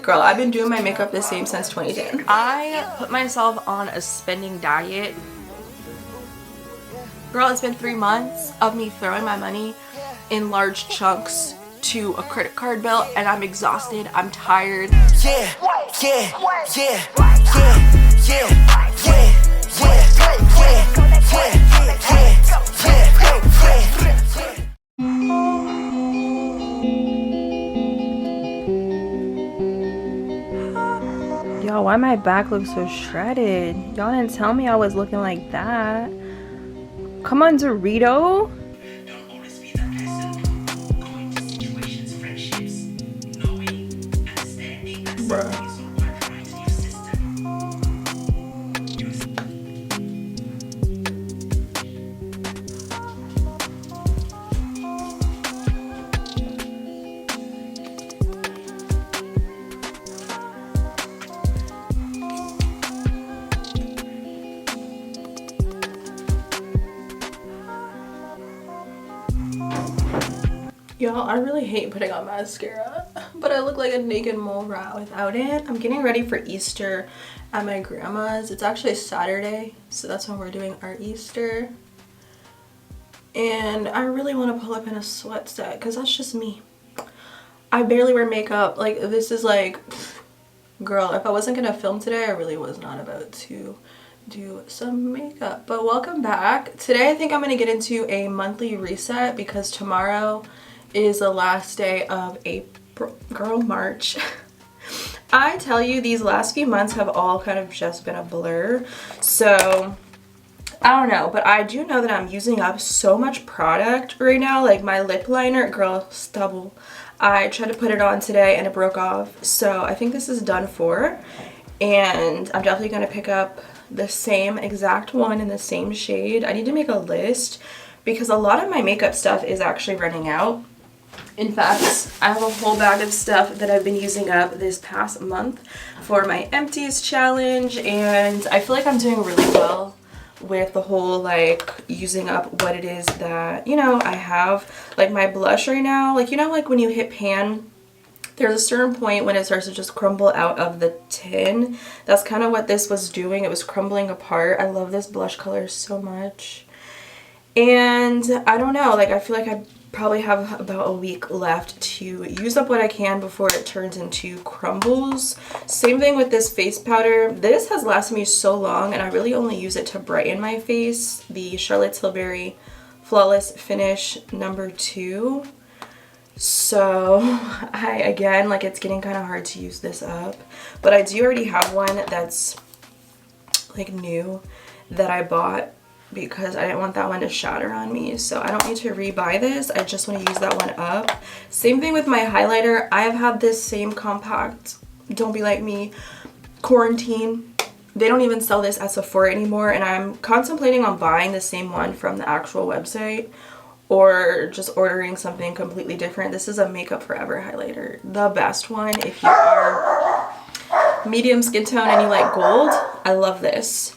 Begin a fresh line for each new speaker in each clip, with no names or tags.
Girl, I've been doing my makeup the same since 2010. I put myself on a spending diet. Girl, it's been 3 months of me throwing my money in large chunks to a credit card bill, and I'm exhausted. I'm tired. Yeah, yeah, yeah, yeah, yeah, yeah, yeah. Y'all, why my back looks so shredded? Y'all didn't tell me I was looking like that. Come on, Dorito. Bruh. Y'all, I really hate putting on mascara, but I look like a naked mole rat without it. I'm getting ready for Easter at my grandma's. It's actually Saturday, so that's when we're doing our Easter. And I really want to pull up in a sweat set because that's just me. I barely wear makeup. Like, this is like, girl, if I wasn't gonna film today, I really was not about to do some makeup. But welcome back. Today I think I'm gonna get into a monthly reset because tomorrow is the last day of April. Girl, March. I tell you, these last few months have all kind of just been a blur. So I don't know, but I do know that I'm using up so much product right now. Like my lip liner, girl, stubble. I tried to put it on today and it broke off. So I think this is done for. And I'm definitely going to pick up the same exact one in the same shade. I need to make a list because a lot of my makeup stuff is actually running out. In fact, I have a whole bag of stuff that I've been using up this past month for my empties challenge, and I feel like I'm doing really well with the whole like using up what it is that, you know, I have. Like my blush right now, like, you know, like when you hit pan, there's a certain point when it starts to just crumble out of the tin. That's kind of what this was doing. It was crumbling apart. I love this blush color so much. And I don't know, like I feel like I probably have about a week left to use up what I can before it turns into crumbles. Same thing with this face powder. This has lasted me so long and I really only use it to brighten my face. The Charlotte Tilbury Flawless Finish number 2. So again, like it's getting kind of hard to use this up, but I do already have one that's like new that I bought because I didn't want that one to shatter on me. So I don't need to rebuy this. I just want to use that one up. Same thing with my highlighter. I have had this same compact, Don't Be Like Me, Quarantine. They don't even sell this at Sephora anymore, and I'm contemplating on buying the same one from the actual website or just ordering something completely different. This is a Makeup Forever highlighter. The best one if you are medium skin tone and you like gold. I love this.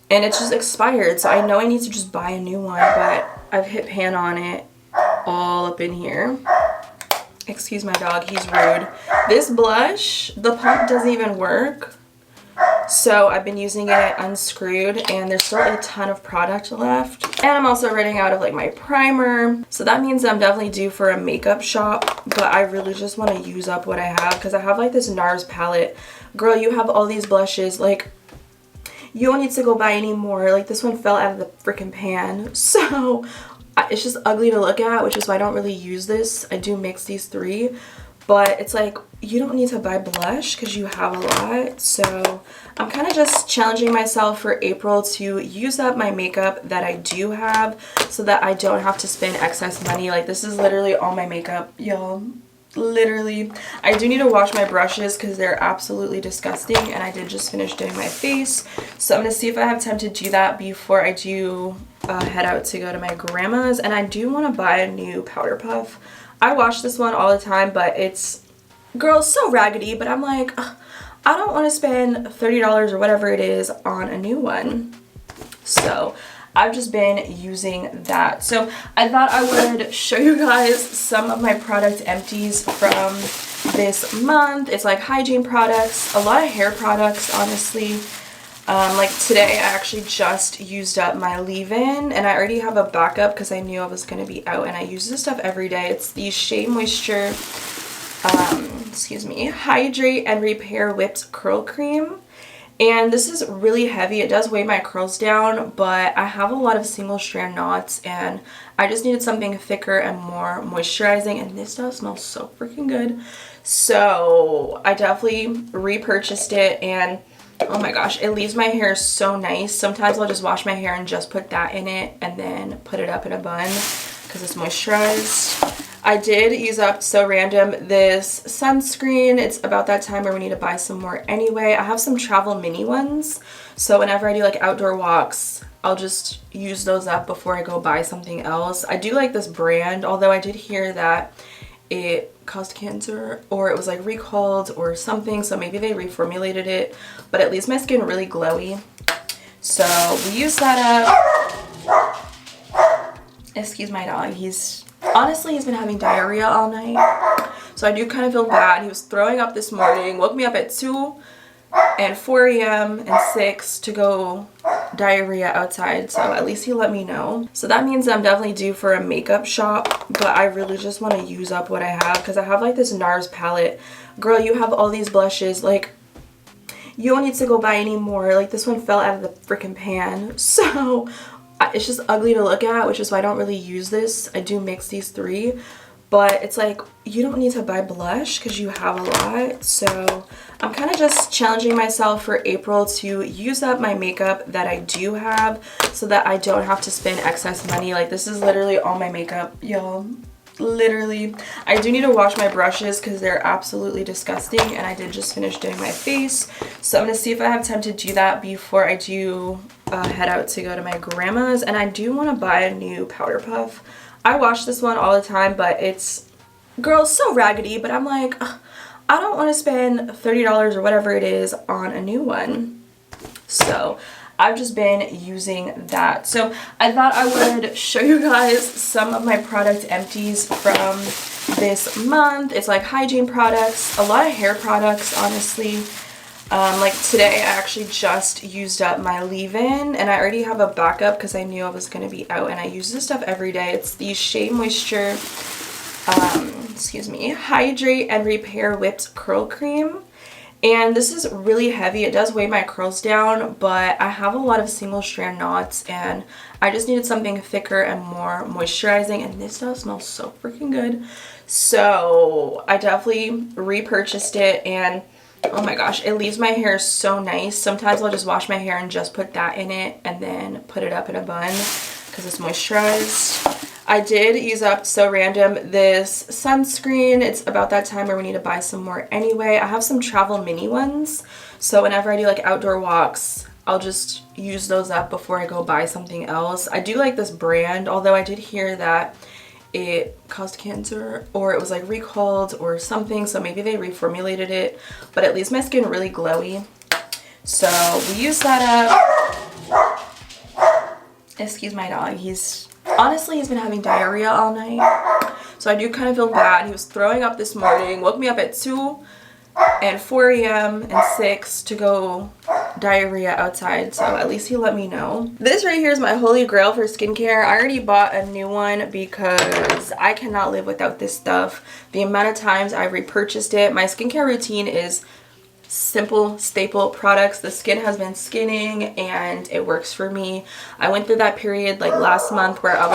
And it's just expired, so I know I need to just buy a new one, but I've hit pan on it all up in here. Excuse my dog, he's rude. This blush, the pump doesn't even work. So I've been using it unscrewed and there's still a ton of product left. And I'm also running out of like my primer. So that means I'm definitely due for a makeup shop, but I really just want to use up what I have because I have like this NARS palette. Girl, you have all these blushes, like you don't need to go buy any more. Like this one fell out of the freaking pan. So it's just ugly to look at, which is why I don't really use this. I do mix these 3, but it's like you don't need to buy blush because you have a lot. So I'm kind of just challenging myself for April to use up my makeup that I do have so that I don't have to spend excess money. Like this is literally all my makeup, y'all. Literally. I do need to wash my brushes because they're absolutely disgusting, and I did just finish doing my face, so I'm gonna see if I have time to do that before I do head out to go to my grandma's. And I do want to buy a new powder puff. I wash this one all the time, but it's, girl, so raggedy, but I'm like, ugh, I don't want to spend $30 or whatever it is on a new one. So I've just been using that. So I thought I would show you guys some of my product empties from this month. It's like hygiene products, a lot of hair products, honestly. Like today I actually just used up my leave-in, and I already have a backup because I knew I was going to be out, and I use this stuff every day. It's the Shea Moisture Hydrate and Repair Whipped Curl Cream. And this is really heavy. It does weigh my curls down, but I have a lot of single strand knots and I just needed something thicker and more moisturizing, and this stuff smells so freaking good. So I definitely repurchased it, and oh my gosh, it leaves my hair so nice. Sometimes I'll just wash my hair and just put that in it and then put it up in a bun because it's moisturized. I did use up, so random, this sunscreen. It's about that time where we need to buy some more anyway. I have some travel mini ones, so whenever I do like outdoor walks, I'll just use those up before I go buy something else. I do like this brand, although I did hear that it caused cancer, or it was like recalled or something, so maybe they reformulated it, but it leaves my skin really glowy. So we use that up. Excuse my dog. Honestly, he's been having diarrhea all night, so I do kind of feel bad. He was throwing up this morning, woke me up at 2 and 4 a.m. and 6 to go diarrhea outside, so at least he let me know. So that means I'm definitely due for a makeup shop, but I really just want to use up what I have because I have like this NARS palette. Girl, you have all these blushes, like you don't need to go buy any more. Like this one fell out of the freaking pan, so it's just ugly to look at, which is why I don't really use this. I do mix these three, but it's like you don't need to buy blush because you have a lot. So I'm kind of just challenging myself for April to use up my makeup that I do have so that I don't have to spend excess money. Like this is literally all my makeup, y'all. Literally. I do need to wash my brushes because they're absolutely disgusting, and I did just finish doing my face, so I'm gonna see if I have time to do that before I do head out to go to my grandma's. And I do want to buy a new powder puff. I wash this one all the time, but it's, girl, so raggedy, but I'm like, ugh, I don't want to spend $30 or whatever it is on a new one. So I've just been using that. So I thought I would show you guys some of my product empties from this month. It's like hygiene products, a lot of hair products, honestly. Like today I actually just used up my leave-in, and I already have a backup because I knew I was going to be out, and I use this stuff every day. It's the Shea Moisture Hydrate and Repair Whipped Curl Cream. And this is really heavy. It does weigh my curls down, but I have a lot of single strand knots and I just needed something thicker and more moisturizing, and this stuff smells so freaking good. So I definitely repurchased it, and oh my gosh, it leaves my hair so nice. Sometimes I'll just wash my hair and just put that in it and then put it up in a bun because it's moisturized. I did use up, so random, this sunscreen. It's about that time where we need to buy some more anyway. I have some travel mini ones, so whenever I do like outdoor walks, I'll just use those up before I go buy something else. I do like this brand, although I did hear that it caused cancer, or it was like recalled or something, so maybe they reformulated it, but it leaves my skin really glowy. So we use that up. Excuse my dog. Honestly, he's been having diarrhea all night, so I do kind of feel bad. He was throwing up this morning, woke me up at 2 and 4 a.m. and 6 to go diarrhea outside, so at least he let me know. This right here is my holy grail for skincare. I already bought a new one because I cannot live without this stuff. The amount of times I repurchased it. My skincare routine is simple staple products. The skin has been skinning and it works for me. I went through that period like last month where I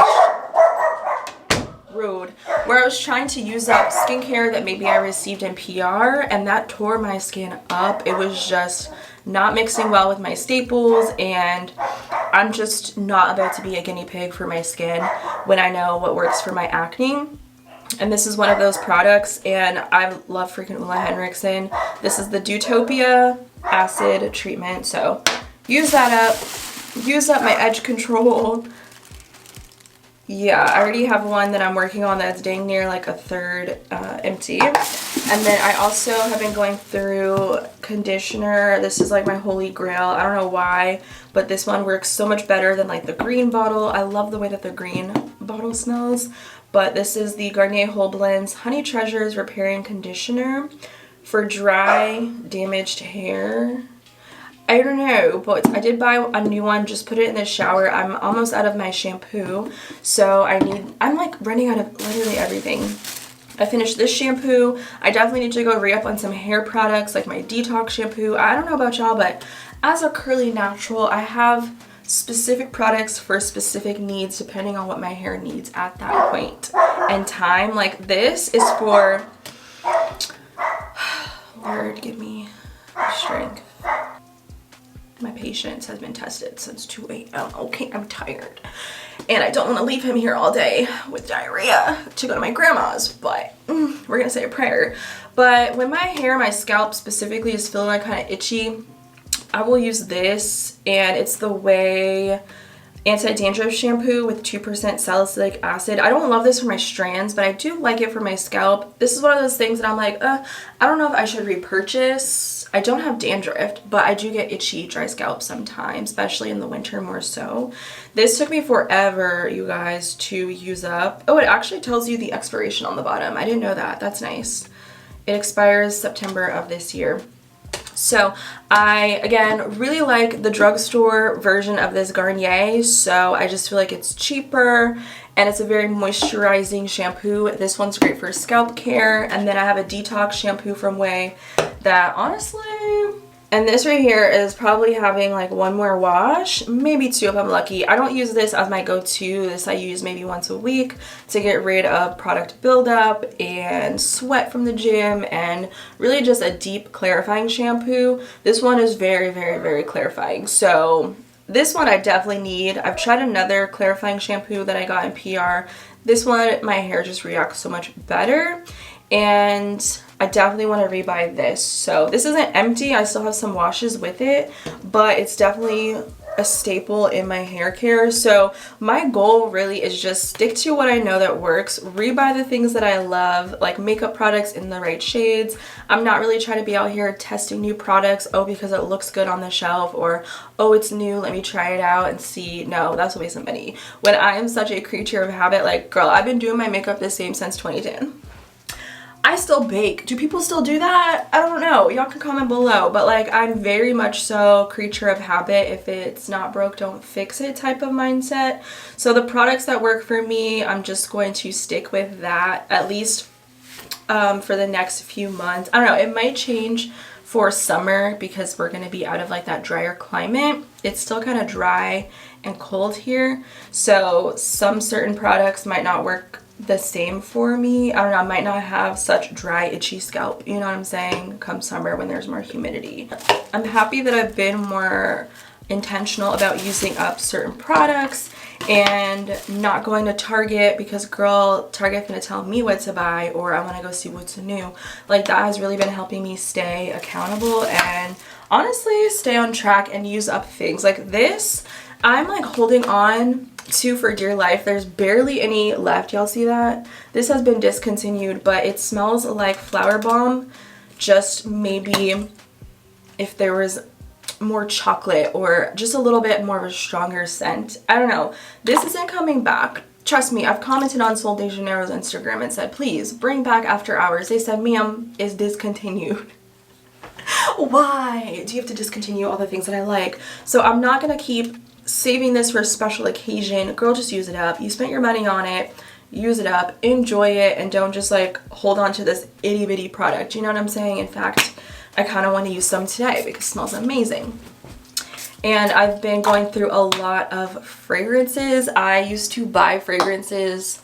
was trying to use up skincare that maybe I received in PR, and that tore my skin up. It was just not mixing well with my staples, and I'm just not about to be a guinea pig for my skin when I know what works for my acne. And this is one of those products, and I love freaking Ulla Henriksen. This is the Dewtopia acid treatment, so use that up. Use up my edge control. Yeah, I already have one that I'm working on that's dang near like a third empty. And then I also have been going through conditioner. This is like my holy grail. I don't know why, but this one works so much better than like the green bottle. I love the way that the green bottle smells. But this is the Garnier Whole Blends Honey Treasures Repairing Conditioner for dry, damaged hair. I don't know, but I did buy a new one, just put it in the shower. I'm almost out of my shampoo, so I'm like running out of literally everything. I finished this shampoo. I definitely need to go re-up on some hair products like my detox shampoo. I don't know about y'all, but as a curly natural, I have specific products for specific needs depending on what my hair needs at that point in time. Like this is for, Lord, give me strength. My patience has been tested since 2 a.m. Okay, I'm tired. And I don't want to leave him here all day with diarrhea to go to my grandma's, but we're gonna say a prayer. But when my hair, my scalp specifically is feeling like kind of itchy, I will use this, and it's the Way Anti-Dandruff Shampoo with 2% salicylic acid. I don't love this for my strands, but I do like it for my scalp. This is one of those things that I'm like, I don't know if I should repurchase. I don't have dandruff, but I do get itchy, dry scalp sometimes, especially in the winter more so. This took me forever, you guys, to use up. Oh, it actually tells you the expiration on the bottom. I didn't know that. That's nice. It expires September of this year. So I, again, really like the drugstore version of this Garnier, so I just feel like it's cheaper and it's a very moisturizing shampoo. This one's great for scalp care, and then I have a detox shampoo from Way that honestly, and this right here is probably having like one more wash, maybe two if I'm lucky. I don't use this as my go-to. This I use maybe once a week to get rid of product buildup and sweat from the gym, and really just a deep clarifying shampoo. This one is very, very, very clarifying. So this one I definitely need. I've tried another clarifying shampoo that I got in PR. This one, my hair just reacts so much better, and I definitely want to rebuy this. So this isn't empty. I still have some washes with it, but it's definitely a staple in my hair care. So my goal really is just stick to what I know that works, rebuy the things that I love, like makeup products in the right shades. I'm not really trying to be out here testing new products, because it looks good on the shelf, or it's new, let me try it out and see. No, that's a waste of money. When I am such a creature of habit, like girl, I've been doing my makeup the same since 2010. I still bake. Do people still do that? I don't know. Y'all can comment below. But like, I'm very much so creature of habit. If it's not broke, don't fix it type of mindset. So the products that work for me, I'm just going to stick with that at least for the next few months. I don't know. It might change for summer because we're going to be out of like that drier climate. It's still kind of dry and cold here. So some certain products might not work the same for me. I don't know, I might not have such dry, itchy scalp, you know what I'm saying, come summer when there's more humidity. I'm happy that I've been more intentional about using up certain products and not going to Target because girl, Target's gonna tell me what to buy, or I want to go see what's new. Like that has really been helping me stay accountable and honestly stay on track and use up things. Like this, I'm like holding on to for dear life. There's barely any left. Y'all see that? This has been discontinued, but it smells like Flower Bomb. Just maybe if there was more chocolate or just a little bit more of a stronger scent. I don't know. This isn't coming back. Trust me, I've commented on Sol de Janeiro's Instagram and said, please bring back After Hours. They said, ma'am, is discontinued. Why do you have to discontinue all the things that I like? So I'm not gonna keep saving this for a special occasion. Girl, just use it up. You spent your money on it. Use it up. Enjoy it, and don't just like hold on to this itty bitty product. You know what I'm saying? In fact, I kind of want to use some today because it smells amazing. And I've been going through a lot of fragrances. I used to buy fragrances,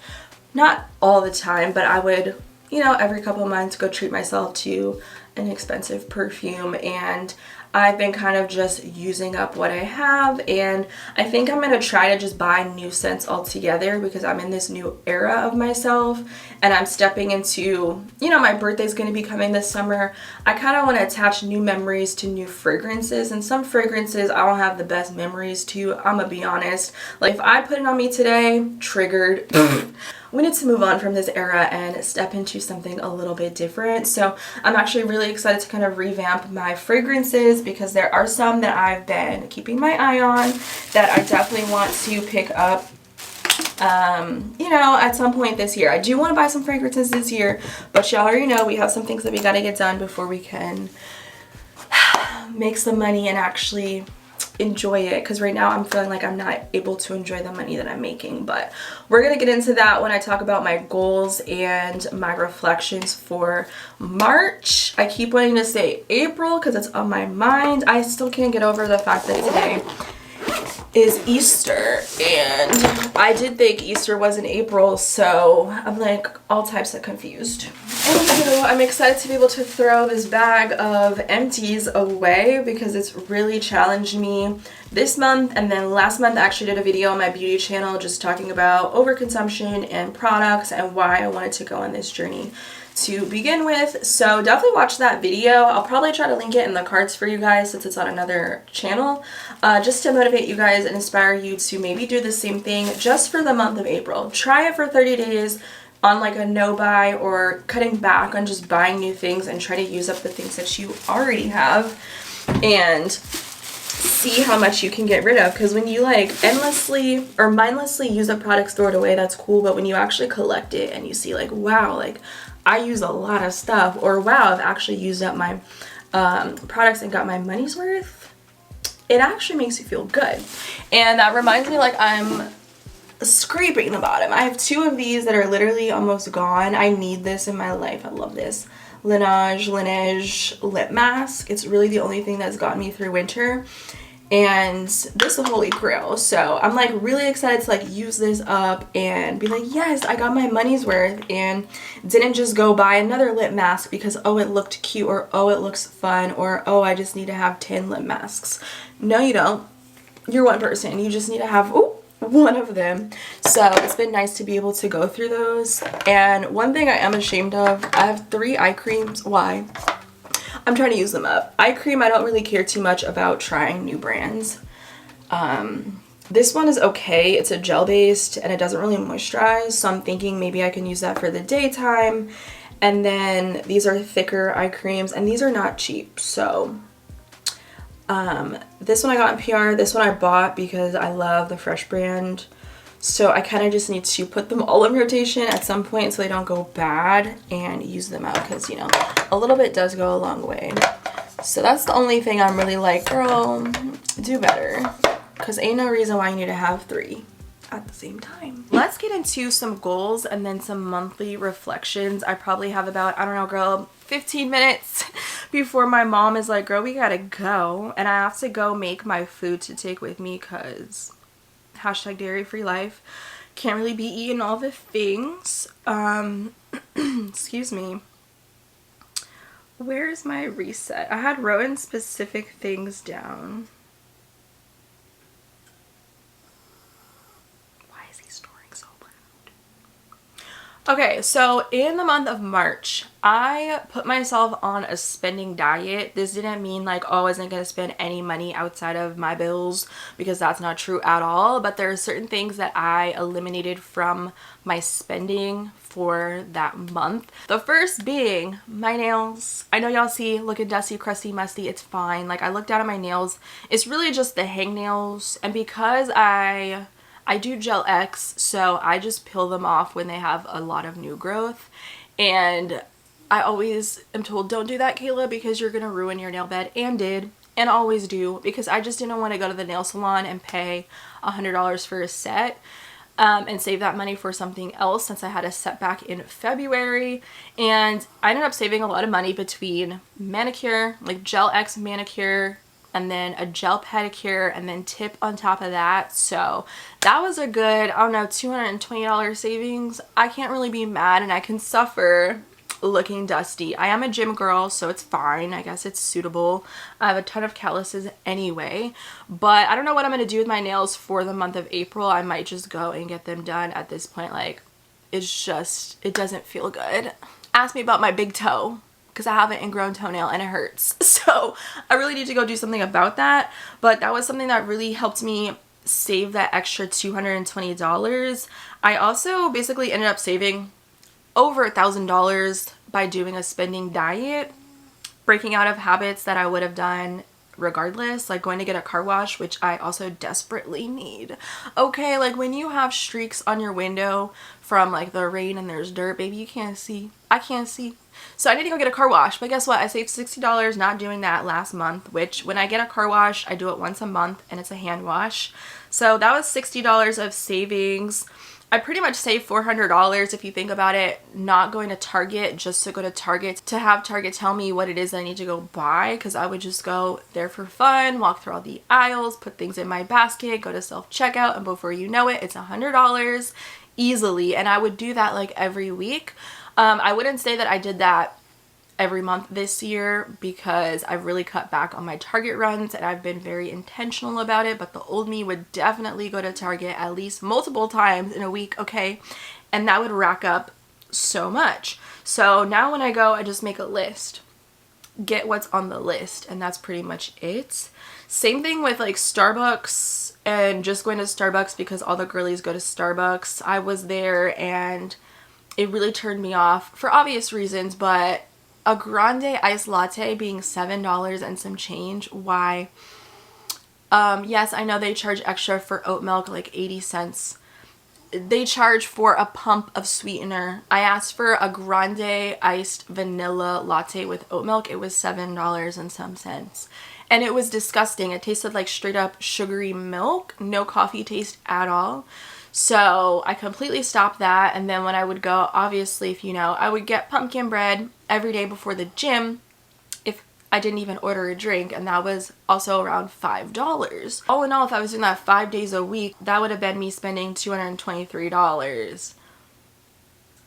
not all the time, but I would, you know, every couple of months go treat myself to an expensive perfume, and I've been kind of just using up what I have, and I think I'm gonna try to just buy new scents altogether because I'm in this new era of myself and I'm stepping into, you know, my birthday's gonna be coming this summer. I kind of want to attach new memories to new fragrances, and some fragrances I don't have the best memories to, I'm gonna be honest. Like if I put it on me today, triggered. We need to move on from this era and step into something a little bit different. So I'm actually really excited to kind of revamp my fragrances because there are some that I've been keeping my eye on that I definitely want to pick up, you know, at some point this year. I do want to buy some fragrances this year, but y'all already know we have some things that we got to get done before we can make some money and actually enjoy it, because right now I'm feeling like I'm not able to enjoy the money that I'm making. But we're gonna get into that when I talk about my goals and my reflections for March. I keep wanting to say April because it's on my mind. I still can't get over the fact that today is Easter, and I did think Easter was in April, so I'm like all types of confused. And so I'm excited to be able to throw this bag of empties away because it's really challenged me this month. And then last month I actually did a video on my beauty channel just talking about overconsumption and products and why I wanted to go on this journey to begin with. So definitely watch that video. I'll probably try to link it in the cards for you guys since it's on another channel, just to motivate you guys and inspire you to maybe do the same thing just for the month of April. Try it for 30 days on like a no buy, or cutting back on just buying new things and try to use up the things that you already have and see how much you can get rid of. Because when you like endlessly or mindlessly use up products, throw it away, that's cool. But when you actually collect it and you see like, wow, like I use a lot of stuff, or wow, I've actually used up my products and got my money's worth, it actually makes you feel good. And that reminds me, like I'm scraping the bottom. I have two of these that are literally almost gone. I need this in my life. I love this Laneige lip mask. It's really the only thing that's gotten me through winter, and this is a holy grail. So I'm like really excited to like use this up and be like, yes, I got my money's worth, and didn't just go buy another lip mask because oh it looked cute, or oh it looks fun, or oh I just need to have 10 lip masks. No, you don't. You're one person. You just need to have one of them. So it's been nice to be able to go through those. And one thing I am ashamed of, I have 3 eye creams. Why? I'm trying to use them up. Eye cream, I don't really care too much about trying new brands. This one is okay. It's a gel based and it doesn't really moisturize, so I'm thinking maybe I can use that for the daytime. And then these are thicker eye creams, and these are not cheap. So this one I got in PR. This one I bought because I love the Fresh brand. So I kind of just need to put them all in rotation at some point so they don't go bad, and use them out because, you know, a little bit does go a long way. So that's the only thing I'm really like, girl, do better. Because ain't no reason why you need to have 3 at the same time. Let's get into some goals and then some monthly reflections. I probably have about, I don't know, girl, 15 minutes before my mom is like, girl, we gotta go. And I have to go make my food to take with me because hashtag dairy free life. Can't really be eating all the things. Excuse me. Where is my reset? I had Rowan specific things down. Okay, so in the month of March, I put myself on a spending diet. This didn't mean like, oh, I wasn't going to spend any money outside of my bills, because that's not true at all. But there are certain things that I eliminated from my spending for that month. The first being my nails. I know y'all see looking dusty, crusty, musty. It's fine. Like I looked down at my nails. It's really just the hangnails. And because I do gel X, so I just peel them off when they have a lot of new growth. And I always am told, don't do that, Kayla, because you're gonna ruin your nail bed, and did, and always do, because I just didn't want to go to the nail salon and pay $100 for a set and save that money for something else, since I had a setback in February. And I ended up saving a lot of money between manicure, like gel X manicure, and then a gel pedicure, and then tip on top of that. So that was a good, I don't know, $220 savings. I can't really be mad, and I can suffer looking dusty. I am a gym girl, so it's fine. I guess it's suitable. I have a ton of calluses anyway, but I don't know what I'm going to do with my nails for the month of April. I might just go and get them done at this point. Like, it's just, it doesn't feel good. Ask me about my big toe, because I have an ingrown toenail and it hurts. So I really need to go do something about that. But that was something that really helped me save that extra $220. I also basically ended up saving over $1,000 by doing a spending diet, breaking out of habits that I would have done regardless, like going to get a car wash, which I also desperately need. Okay, like when you have streaks on your window from like the rain and there's dirt, baby, you can't see. I can't see. So I need to go get a car wash. But guess what? I saved $60 not doing that last month, which when I get a car wash, I do it once a month and it's a hand wash. So that was $60 of savings. I pretty much saved $400 if you think about it, not going to Target just to go to Target, to have Target tell me what it is that I need to go buy, because I would just go there for fun, walk through all the aisles, put things in my basket, go to self-checkout, and before you know it, it's $100 easily. And I would do that like every week. I wouldn't say that I did that every month this year because I've really cut back on my Target runs and I've been very intentional about it, but the old me would definitely go to Target at least multiple times in a week, okay? And that would rack up so much. So now when I go, I just make a list, get what's on the list, and that's pretty much it. Same thing with like Starbucks and just going to Starbucks because all the girlies go to Starbucks. I was there and it really turned me off for obvious reasons, but a grande iced latte being $7 and some change, why? Yes, I know they charge extra for oat milk, like 80 cents. They charge for a pump of sweetener. I asked for a grande iced vanilla latte with oat milk. It was $7 and some cents. And it was disgusting. It tasted like straight up sugary milk. No coffee taste at all. So I completely stopped that. And then when I would go, obviously, if you know, I would get pumpkin bread every day before the gym if I didn't even order a drink, and that was also around $5. All in all, if I was doing that 5 days a week, that would have been me spending $223.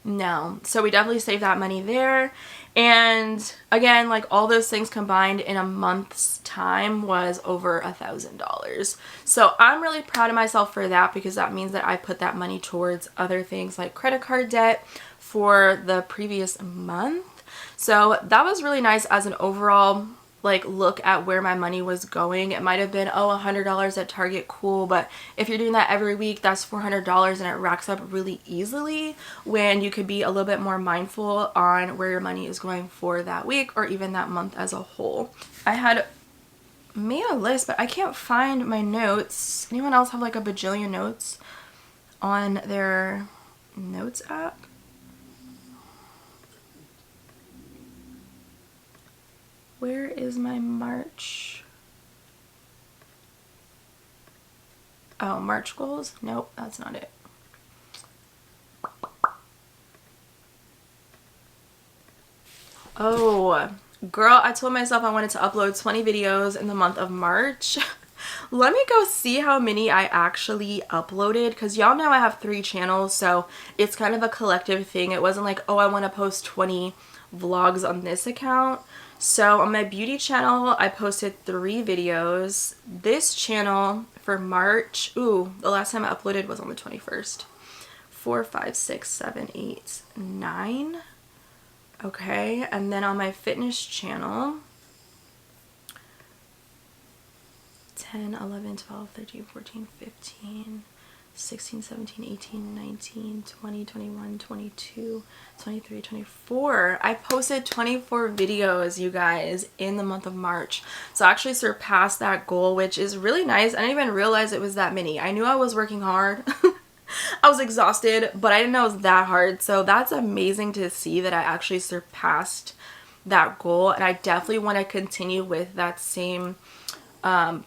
No. So we definitely saved that money there. And again, like all those things combined in a month's time was over $1,000. So I'm really proud of myself for that, because that means that I put that money towards other things like credit card debt for the previous month. So that was really nice as an overall like look at where my money was going. It might have been, oh, $100 at Target, cool, but if you're doing that every week, that's $400 and it racks up really easily, when you could be a little bit more mindful on where your money is going for that week or even that month as a whole. I had made a list, but I can't find my notes. Anyone else have like a bajillion notes on their notes app? Where is my March? Oh, March goals? Nope, that's not it. Oh, girl, I told myself I wanted to upload 20 videos in the month of March. Let me go see how many I actually uploaded, because y'all know I have 3 channels, so it's kind of a collective thing. It wasn't like, oh, I want to post 20 vlogs on this account. So on my beauty channel, I posted 3 videos. This channel for March, ooh, the last time I uploaded was on the 21st. 4, 5, 6, 7, 8, 9. Okay, and then on my fitness channel, 10, 11, 12, 13, 14, 15, 16, 17, 18, 19, 20, 21, 22, 23, 24. I posted 24 videos, you guys, in the month of March. So I actually surpassed that goal, which is really nice. I didn't even realize it was that many. I knew I was working hard. I was exhausted, but I didn't know it was that hard. So that's amazing to see that I actually surpassed that goal. And I definitely want to continue with that same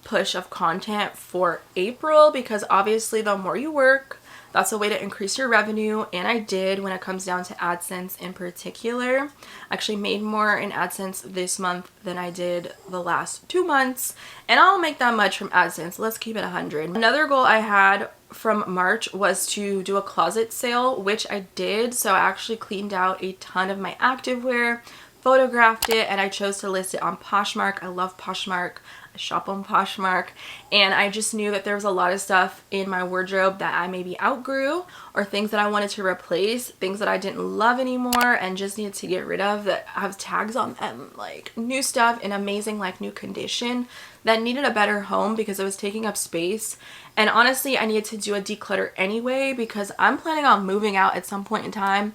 push of content for April, because obviously the more you work, That's a way to increase your revenue, and I did when it comes down to AdSense in particular. I actually made more in AdSense this month than I did the last 2 months, and I don't make that much from AdSense. Let's keep it 100. Another goal I had from March was to do a closet sale, which I did. So I actually cleaned out a ton of my activewear, photographed it, and I chose to list it on Poshmark. I love Poshmark. I shop on Poshmark, and I just knew that there was a lot of stuff in my wardrobe that I maybe outgrew, or things that I wanted to replace, things that I didn't love anymore and just needed to get rid of that have tags on them, like new stuff in amazing like new condition that needed a better home because it was taking up space. And honestly, I needed to do a declutter anyway because I'm planning on moving out at some point in time.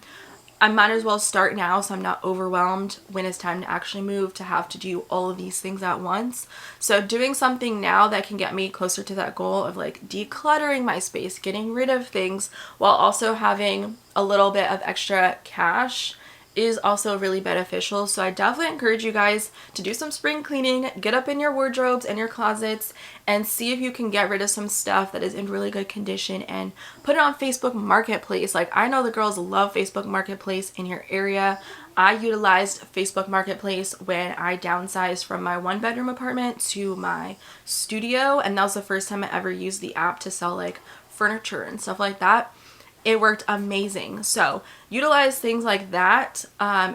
I might as well start now so I'm not overwhelmed when it's time to actually move, to have to do all of these things at once. So doing something now that can get me closer to that goal of like decluttering my space, getting rid of things while also having a little bit of extra cash is also really beneficial. So I definitely encourage you guys to do some spring cleaning, get up in your wardrobes and your closets and see if you can get rid of some stuff that is in really good condition and put it on Facebook Marketplace. Like, I know the girls love Facebook Marketplace in your area. I utilized Facebook Marketplace when I downsized from my 1-bedroom apartment to my studio, and that was the first time I ever used the app to sell like furniture and stuff like that. It worked amazing. So utilize things like that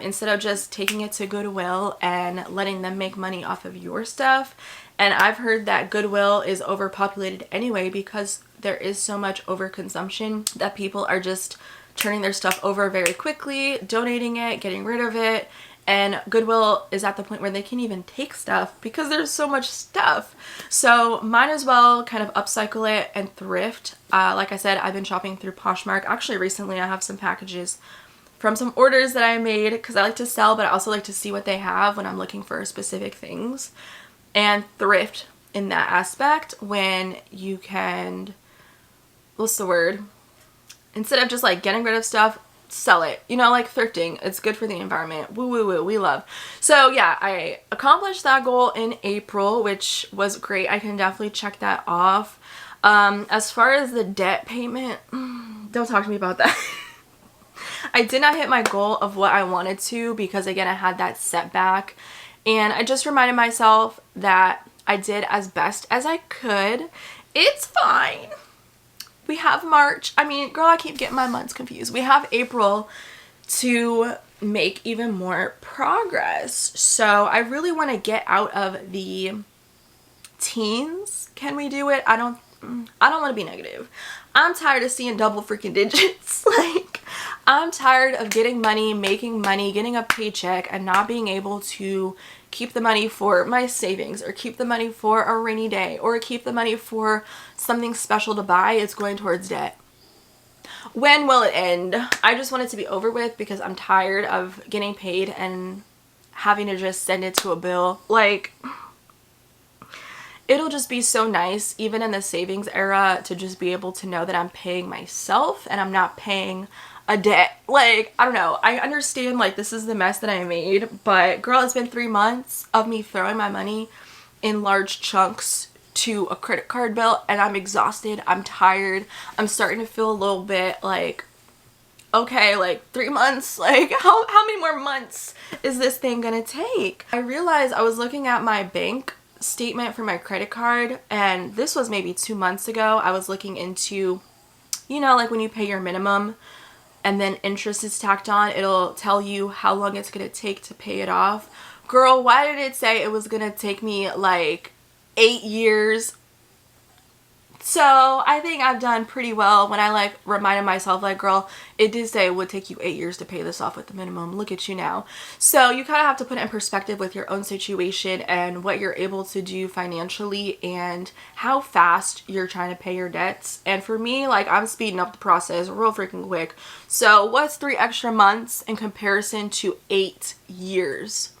instead of just taking it to Goodwill and letting them make money off of your stuff. And I've heard that Goodwill is overpopulated anyway because there is so much overconsumption that people are just turning their stuff over very quickly, donating it, getting rid of it. And Goodwill is at the point where they can't even take stuff because there's so much stuff. So might as well kind of upcycle it and thrift. Like I said, I've been shopping through Poshmark. Actually, recently I have some packages from some orders that I made because I like to sell, but I also like to see what they have when I'm looking for specific things. And thrift in that aspect when you can, what's the word? Instead of just like getting rid of stuff, sell it, you know, like thrifting. It's good for the environment. Woo woo woo, we love. So yeah, I accomplished that goal in April, which was great. I can definitely check that off. As far as the debt payment, don't talk to me about that. I did not hit my goal of what I wanted to because again, I had that setback, and I just reminded myself that I did as best as I could. It's fine. We have March. I mean, girl, I keep getting my months confused. We have April to make even more progress. So I really want to get out of the teens. Can we do it? I don't want to be negative. I'm tired of seeing double freaking digits. Like, I'm tired of getting money, making money, getting a paycheck, and not being able to keep the money for my savings, or keep the money for a rainy day, or keep the money for something special to buy. It's going towards debt. When will it end? I just want it to be over with because I'm tired of getting paid and having to just send it to a bill. Like, it'll just be so nice, even in the savings era, to just be able to know that I'm paying myself and I'm not paying a debt. Like, I don't know. I understand, like, this is the mess that I made, but girl, it's been 3 months of me throwing my money in large chunks to a credit card bill, and I'm exhausted. I'm tired. I'm starting to feel a little bit like, okay, like 3 months, like how many more months is this thing gonna take? I realized I was looking at my bank statement for my credit card, and this was maybe 2 months ago. I was looking into, you know, like when you pay your minimum and then interest is tacked on, it'll tell you how long it's gonna take to pay it off. Girl, why did it say it was gonna take me like 8 years? So I think I've done pretty well when I like reminded myself, like, girl, it did say it would take you 8 years to pay this off with the minimum. Look at you now. So you kind of have to put it in perspective with your own situation and what you're able to do financially and how fast you're trying to pay your debts. And for me, like, I'm speeding up the process real freaking quick. So what's 3 extra months in comparison to 8 years?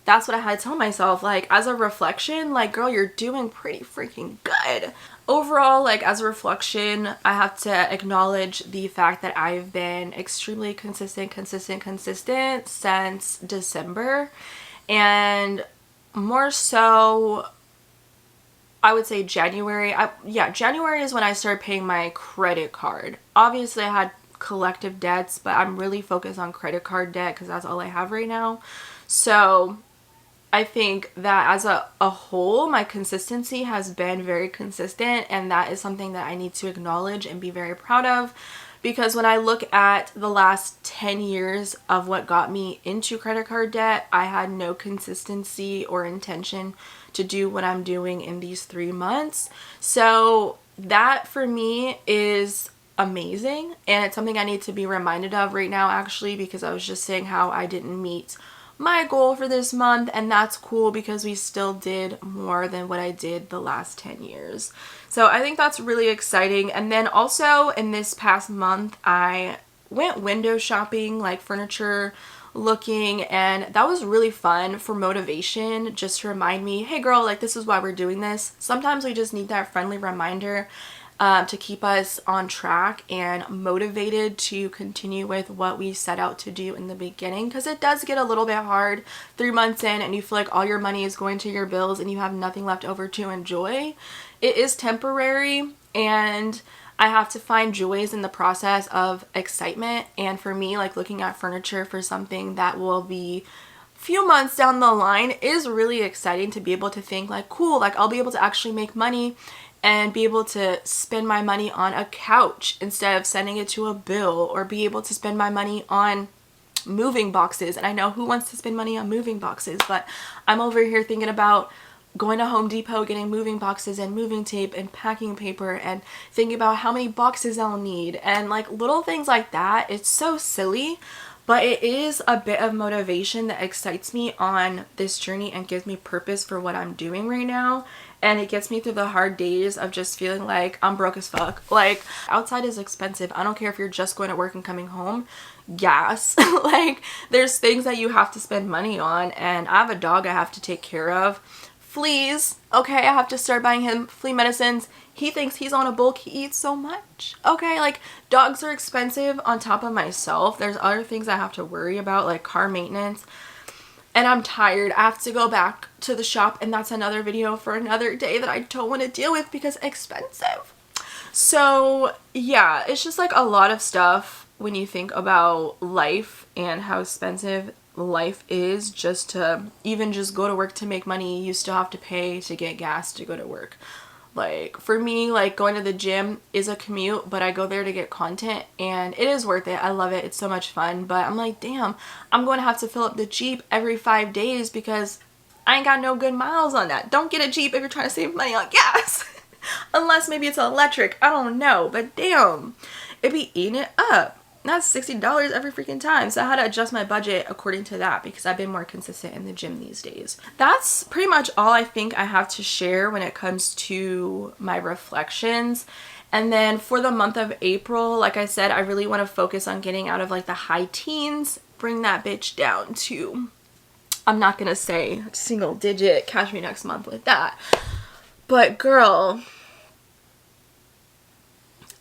That's what I had to tell myself. Like, as a reflection, like, girl, you're doing pretty freaking good. Overall, like, as a reflection, I have to acknowledge the fact that I've been extremely consistent since December. And more so, I would say January. Yeah, January is when I started paying my credit card. Obviously, I had collective debts, but I'm really focused on credit card debt because that's all I have right now. So I think that as a whole, my consistency has been very consistent, and that is something that I need to acknowledge and be very proud of, because when I look at the last 10 years of what got me into credit card debt, I had no consistency or intention to do what I'm doing in these 3 months. So that for me is amazing, and it's something I need to be reminded of right now, actually, because I was just saying how I didn't meet my goal for this month, and that's cool because we still did more than what I did the last 10 years. So I think that's really exciting. And then also in this past month, I went window shopping, like furniture looking, and that was really fun for motivation, just to remind me, hey girl, like this is why we're doing this. Sometimes we just need that friendly reminder to keep us on track and motivated to continue with what we set out to do in the beginning, because it does get a little bit hard 3 months in and you feel like all your money is going to your bills and you have nothing left over to enjoy. It is temporary, and I have to find joys in the process of excitement. And for me, like looking at furniture for something that will be few months down the line is really exciting, to be able to think like, cool, like I'll be able to actually make money and be able to spend my money on a couch instead of sending it to a bill, or be able to spend my money on moving boxes. And I know who wants to spend money on moving boxes, but I'm over here thinking about going to Home Depot, getting moving boxes and moving tape and packing paper, and thinking about how many boxes I'll need, and like little things like that. It's so silly, but it is a bit of motivation that excites me on this journey and gives me purpose for what I'm doing right now. And it gets me through the hard days of just feeling like I'm broke as fuck. Like, outside is expensive. I don't care if you're just going to work and coming home. Gas. Like, there's things that you have to spend money on. And I have a dog I have to take care of. Fleas. Okay, I have to start buying him flea medicines. He thinks he's on a bulk. He eats so much. Okay, like, dogs are expensive on top of myself. There's other things I have to worry about, like car maintenance. And I'm tired. I have to go back to the shop, and that's another video for another day that I don't want to deal with because expensive. So yeah, it's just like a lot of stuff when you think about life and how expensive life is. Just to even just go to work to make money, you still have to pay to get gas to go to work. Like for me, like going to the gym is a commute, but I go there to get content, and it is worth it. I love it. It's so much fun. But I'm like, damn, I'm going to have to fill up the Jeep every 5 days because I ain't got no good miles on that. Don't get a Jeep if you're trying to save money on gas. Unless maybe it's electric. I don't know. But damn, it be eating it up. That's $60 every freaking time. So I had to adjust my budget according to that because I've been more consistent in the gym these days. That's pretty much all I think I have to share when it comes to my reflections. And then for the month of April, like I said, I really want to focus on getting out of like the high teens, bring that bitch down to, I'm not going to say single digit, catch me next month with that. But girl,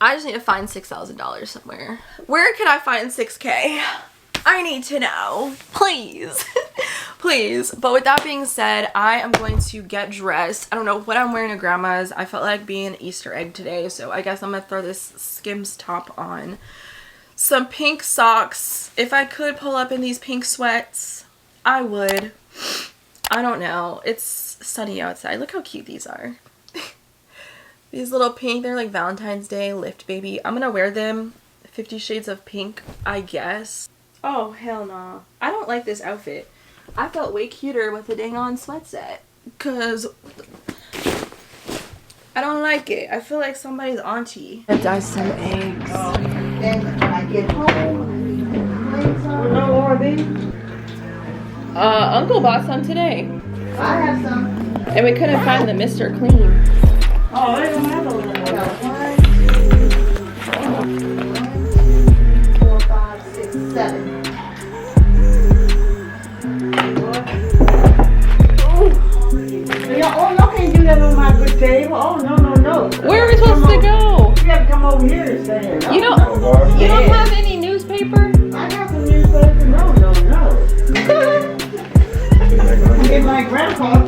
I just need to find $6,000 somewhere. Where can I find $6K? I need to know. Please. Please. But with that being said, I am going to get dressed. I don't know what I'm wearing to grandma's. I felt like being an Easter egg today, so I guess I'm going to throw this Skims top on. Some pink socks. If I could pull up in these pink sweats, I would. I don't know. It's sunny outside. Look how cute these are. These little pink, they're like Valentine's Day lift baby. I'm gonna wear them 50 shades of pink, I guess. Oh, hell no. I don't like this outfit. I felt way cuter with the dang on sweat set. Cause I don't like it. I feel like somebody's auntie. I dice some eggs.
Then when I get home, no more these.
Uncle bought some today.
I have some.
And we couldn't find the Mr. Clean.
Oh, they don't have those. 1, 2, 3, 4, 5, 6, 7. Oh, y'all can't do that on my good table. Oh, no, no, no.
Where are we supposed to go?
You have to come over here and stand.
You don't have any newspaper?
I got some newspaper. No, no, no. Get my grandpa.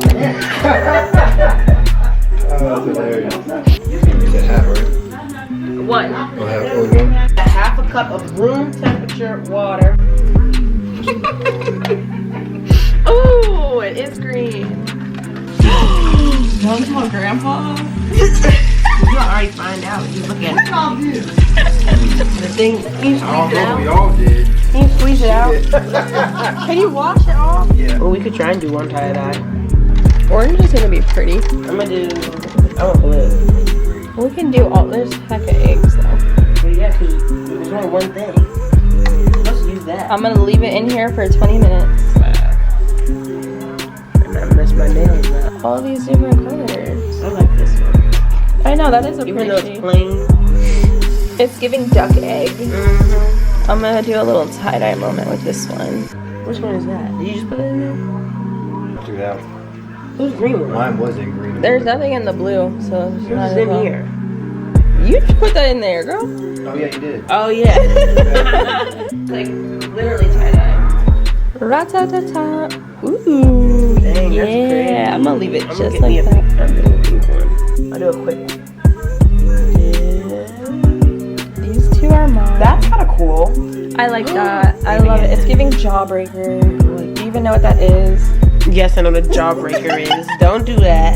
cup of room temperature water.
Oh, it is green. Don't tell Grandpa.
You'll already find out. You look at it. The thing, can you squeeze it out?
We all did.
Can you squeeze it out?
Can you wash it off?
Yeah.
Well, we could try and do one tie-dye.
Orange is gonna be pretty.
I'm gonna do, I want blue.
We can do all. There's a heck of eggs though.
But yeah, because there's only one thing. Let's use that.
I'm gonna leave it in here for 20 minutes.
And I mess my nails up.
All these different colors.
I like this one.
I know, that is a
Even
pretty
though
shade.
it's plain.
It's giving duck egg.
Mm-hmm.
I'm gonna do a little tie-dye moment with this one.
Which one is that? Did you just put it in there?
Do that.
Who's green one?
Mine was in green.
There's nothing in the blue, so it's not
Who's
as
in
well.
here?
You just put that in there, girl.
Oh yeah, you did.
Oh, yeah.
Like, literally tie-dye. Ra-ta-ta-ta. Ooh.
Dang, that's
yeah,
crazy.
I'm gonna leave it
I'm
just
gonna
like
get
that.
I'm doing a pink one. I'll do a quick one.
These two are mine.
That's kind of cool.
I like that. I love it. It's giving jawbreaker. Do you even know what that is?
Yes, I know what a jawbreaker is. Don't do that.